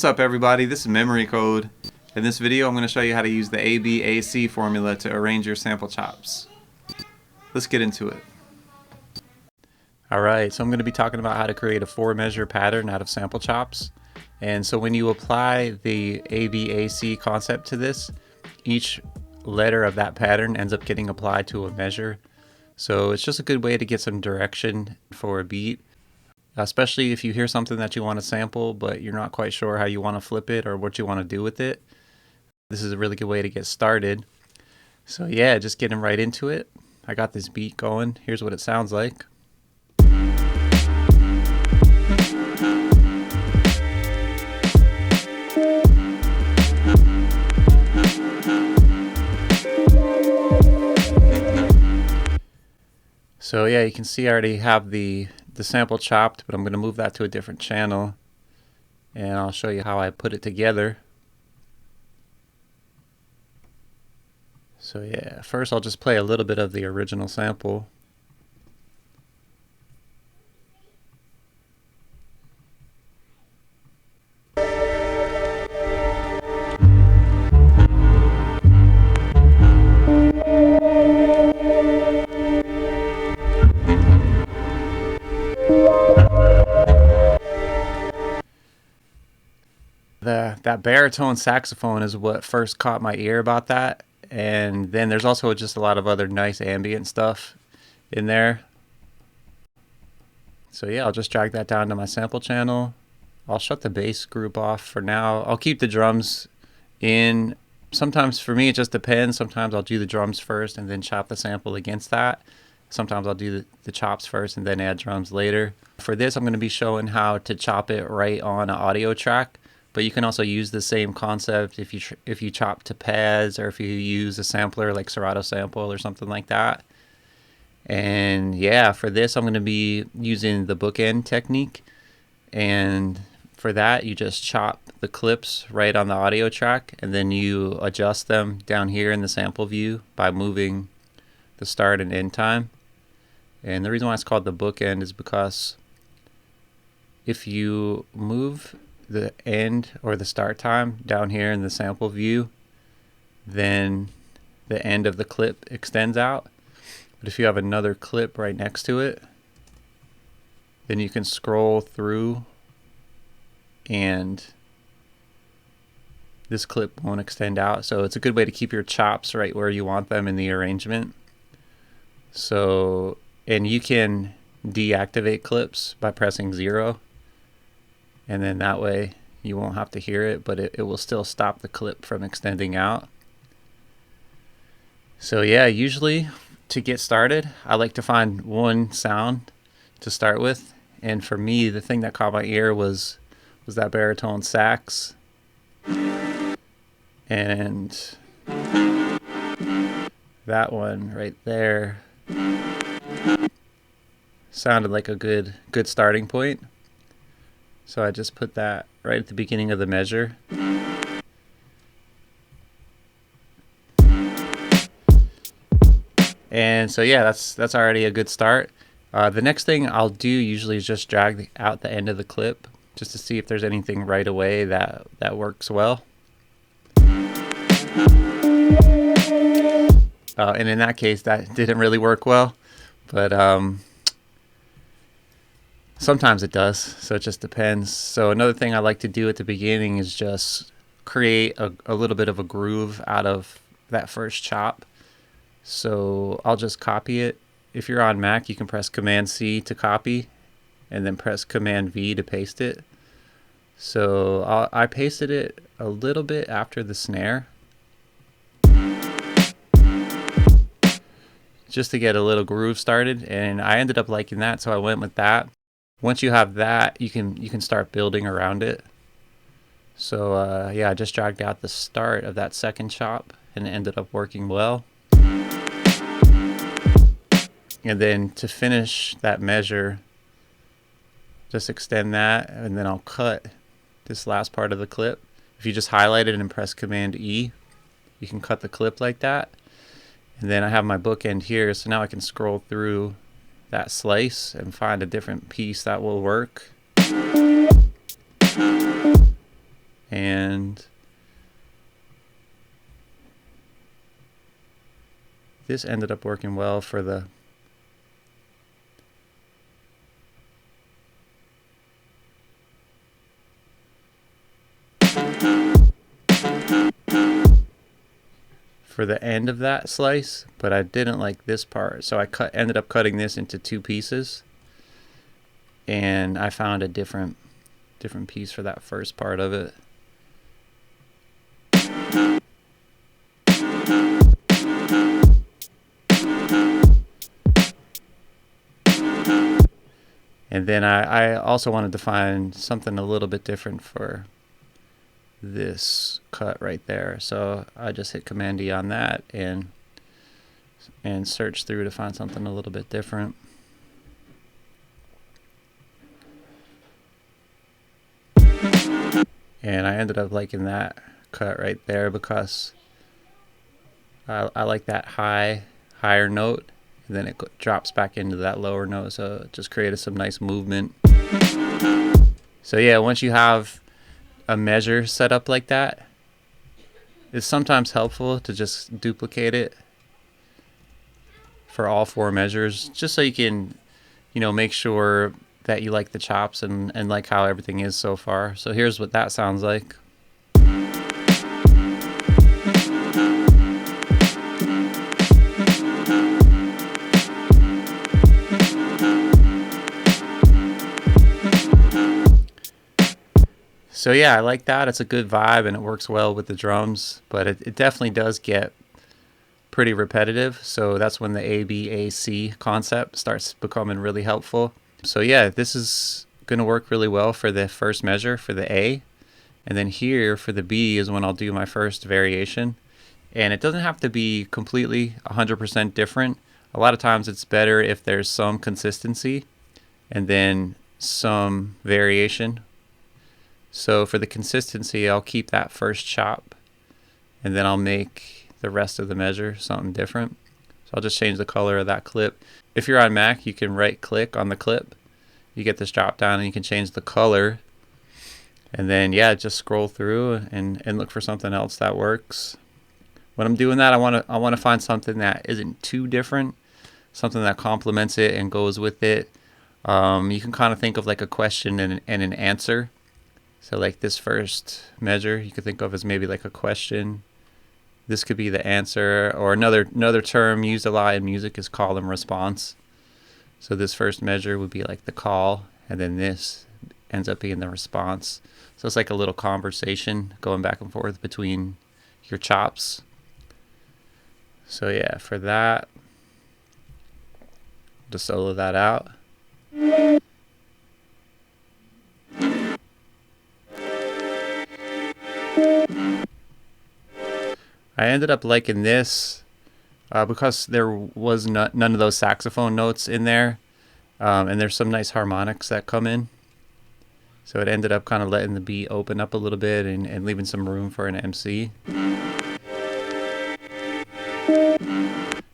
What's up everybody, this is Memory Code. In this video I'm going to show you how to use the ABAC formula to arrange your sample chops. Let's get into it. Alright, so I'm going to be talking about how to create a 4-measure pattern out of sample chops. And so when you apply the ABAC concept to this, each letter of that pattern ends up getting applied to a measure. So it's just a good way to get some direction for a beat. Especially if you hear something that you want to sample, but you're not quite sure how you want to flip it or what you want to do with it. This is a really good way to get started. So yeah, just getting right into it. I got this beat going. Here's what it sounds like. So yeah, you can see I already have the sample chopped, but I'm going to move that to a different channel and I'll show you how I put it together. So yeah, first I'll just play a little bit of the original sample. That baritone saxophone is what first caught my ear about that, and then there's also just a lot of other nice ambient stuff in there. So yeah, I'll just drag that down to my sample channel. I'll shut the bass group off for now. I'll keep the drums in. Sometimes for me it just depends. Sometimes I'll do the drums first and then chop the sample against that. Sometimes I'll do the chops first and then add drums later. For this I'm going to be showing how to chop it right on an audio track. But you can also use the same concept if you chop to pads, or if you use a sampler like Serato Sample or something like that. And yeah, for this I'm going to be using the bookend technique. And for that you just chop the clips right on the audio track, and then you adjust them down here in the sample view by moving the start and end time. And the reason why it's called the bookend is because if you move the end or the start time down here in the sample view, then the end of the clip extends out. But if you have another clip right next to it, then you can scroll through and this clip won't extend out. So it's a good way to keep your chops right where you want them in the arrangement. So, and you can deactivate clips by pressing 0. And then that way you won't have to hear it, but it will still stop the clip from extending out. So yeah, usually to get started, I like to find one sound to start with. And for me, the thing that caught my ear was that baritone sax. And that one right there sounded like a good starting point. So I just put that right at the beginning of the measure. And so yeah, that's already a good start. The next thing I'll do usually is just drag out the end of the clip just to see if there's anything right away that works well. And in that case, that didn't really work well, but sometimes it does, so it just depends. So another thing I like to do at the beginning is just create a little bit of a groove out of that first chop. So I'll just copy it. If you're on Mac, you can press Command C to copy and then press Command V to paste it. So I pasted it a little bit after the snare, just to get a little groove started, and I ended up liking that, so I went with that. Once you have that, you can start building around it. So yeah, I just dragged out the start of that second chop and it ended up working well. And then to finish that measure, just extend that, and then I'll cut this last part of the clip. If you just highlight it and press Command E, you can cut the clip like that. And then I have my bookend here, so now I can scroll through that slice and find a different piece that will work. And this ended up working well for the end of that slice, but I didn't like this part, so I ended up cutting this into 2 pieces, and I found a different piece for that first part of it. And then I also wanted to find something a little bit different for this cut right there, so I just hit Command E on that and search through to find something a little bit different. And I ended up liking that cut right there because I like that higher note, and then it drops back into that lower note, so it just created some nice movement. So yeah, once you have a measure set up like that, it's sometimes helpful to just duplicate it for all 4 measures, just so you can, make sure that you like the chops and like how everything is so far. So here's what that sounds like. So yeah, I like that. It's a good vibe and it works well with the drums, but it definitely does get pretty repetitive. So that's when the ABAC concept starts becoming really helpful. So yeah, this is going to work really well for the first measure for the A. And then here for the B is when I'll do my first variation. And it doesn't have to be completely 100% different. A lot of times it's better if there's some consistency and then some variation. So for the consistency, I'll keep that first chop, and then I'll make the rest of the measure something different. So I'll just change the color of that clip. If you're on Mac, you can right click on the clip. You get this drop down and you can change the color. And then yeah, just scroll through and look for something else that works. When I'm doing that, I want to find something that isn't too different, something that complements it and goes with it. You can kind of think of like a question and an answer. So like this first measure, you could think of as maybe like a question. This could be the answer, or another term used a lot in music is call and response. So this first measure would be like the call, and then this ends up being the response. So it's like a little conversation going back and forth between your chops. So yeah, for that, just solo that out. I ended up liking this because there was none of those saxophone notes in there, and there's some nice harmonics that come in. So it ended up kind of letting the beat open up a little bit and leaving some room for an MC.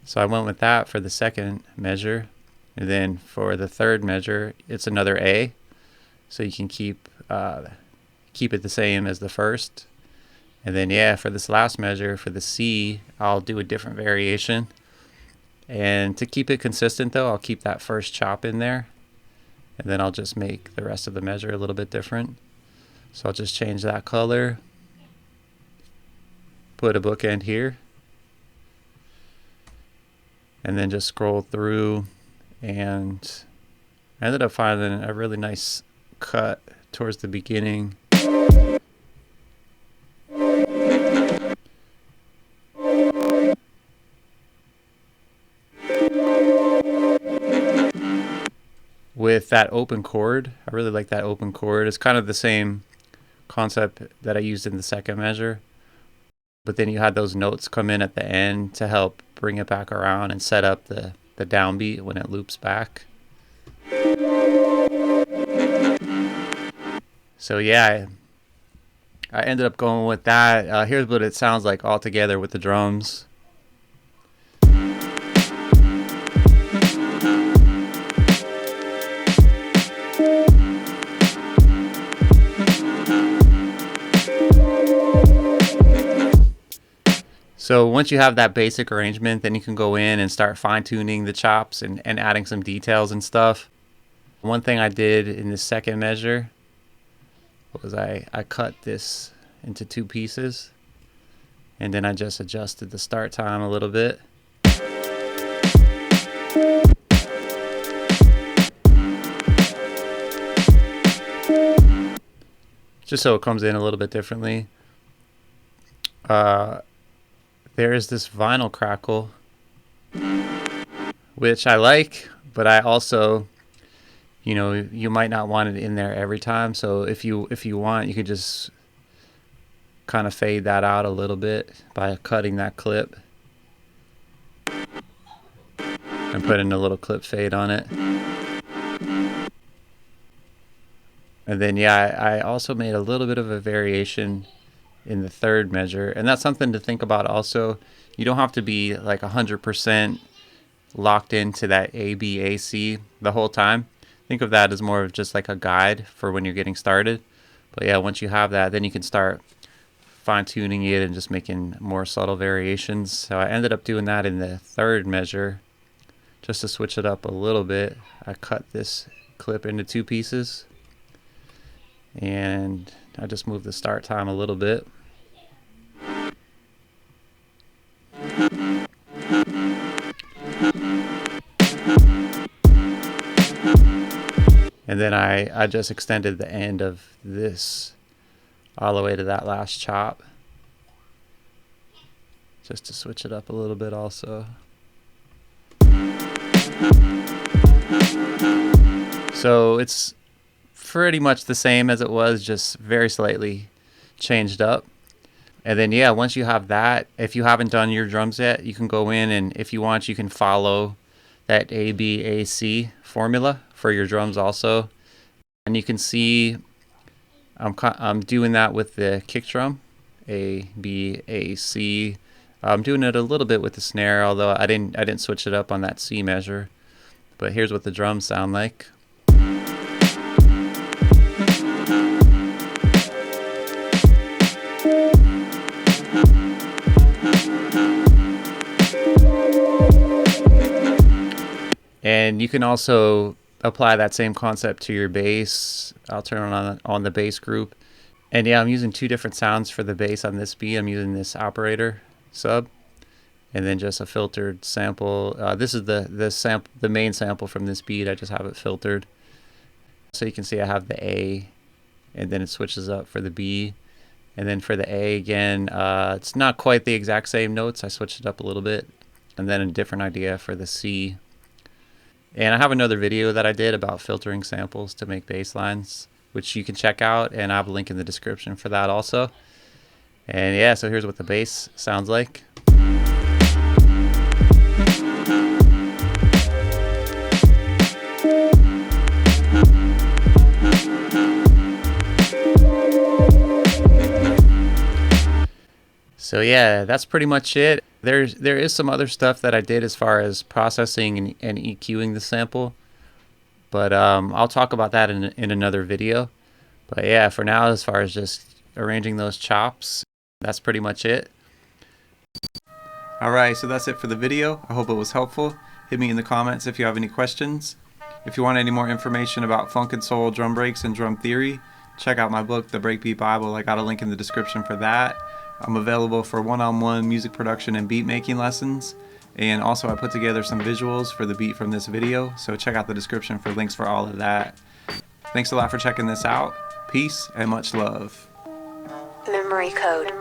So I went with that for the second measure. And then for the third measure, it's another A. So you can keep it the same as the first. And then yeah, for this last measure, for the C, I'll do a different variation. And to keep it consistent though, I'll keep that first chop in there. And then I'll just make the rest of the measure a little bit different. So I'll just change that color. Put a bookend here. And then just scroll through, and I ended up finding a really nice cut towards the beginning. With that open chord, I really like that open chord. It's kind of the same concept that I used in the second measure, but then you had those notes come in at the end to help bring it back around and set up the downbeat when it loops back. So yeah, I ended up going with that. Here's what it sounds like all together with the drums. So once you have that basic arrangement, then you can go in and start fine-tuning the chops and adding some details and stuff. One thing I did in the second measure was I cut this into 2 pieces, and then I just adjusted the start time a little bit. Just so it comes in a little bit differently. There is this vinyl crackle, which I like, but I also, you might not want it in there every time. So if you want, you could just kind of fade that out a little bit by cutting that clip and putting a little clip fade on it. And then I also made a little bit of a variation in the third measure, and that's something to think about also. You don't have to be like 100% locked into that ABAC the whole time. Think of that as more of just like a guide for when you're getting started. But yeah, once you have that, then you can start fine-tuning it and just making more subtle variations. So I ended up doing that in the third measure just to switch it up a little bit. I cut this clip into 2 pieces, and I just moved the start time a little bit. And then I just extended the end of this all the way to that last chop, just to switch it up a little bit also. So it's pretty much the same as it was, just very slightly changed up. And then yeah, once you have that, if you haven't done your drums yet, you can go in, and if you want, you can follow that ABAC formula for your drums also. And you can see I'm doing that with the kick drum, ABAC. I'm doing it a little bit with the snare, although I didn't switch it up on that C measure. But here's what the drums sound like. And you can also apply that same concept to your bass. I'll turn on the bass group. And yeah, I'm using 2 different sounds for the bass on this beat. I'm using this operator sub, and then just a filtered sample. This is the main sample from this beat. I just have it filtered. So you can see I have the A, and then it switches up for the B. And then for the A again, it's not quite the exact same notes. I switched it up a little bit. And then a different idea for the C. And I have another video that I did about filtering samples to make bass lines, which you can check out, and I have a link in the description for that also. And yeah, so here's what the bass sounds like. So yeah, that's pretty much it. There is some other stuff that I did as far as processing and EQing the sample, but I'll talk about that in another video. But yeah, for now, as far as just arranging those chops, that's pretty much it. Alright, so that's it for the video. I hope it was helpful. Hit me in the comments if you have any questions. If you want any more information about funk and soul, drum breaks, and drum theory, check out my book, The Breakbeat Bible. I got a link in the description for that. I'm available for one-on-one music production and beat making lessons, and also I put together some visuals for the beat from this video, so check out the description for links for all of that. Thanks a lot for checking this out. Peace and much love. Memory code.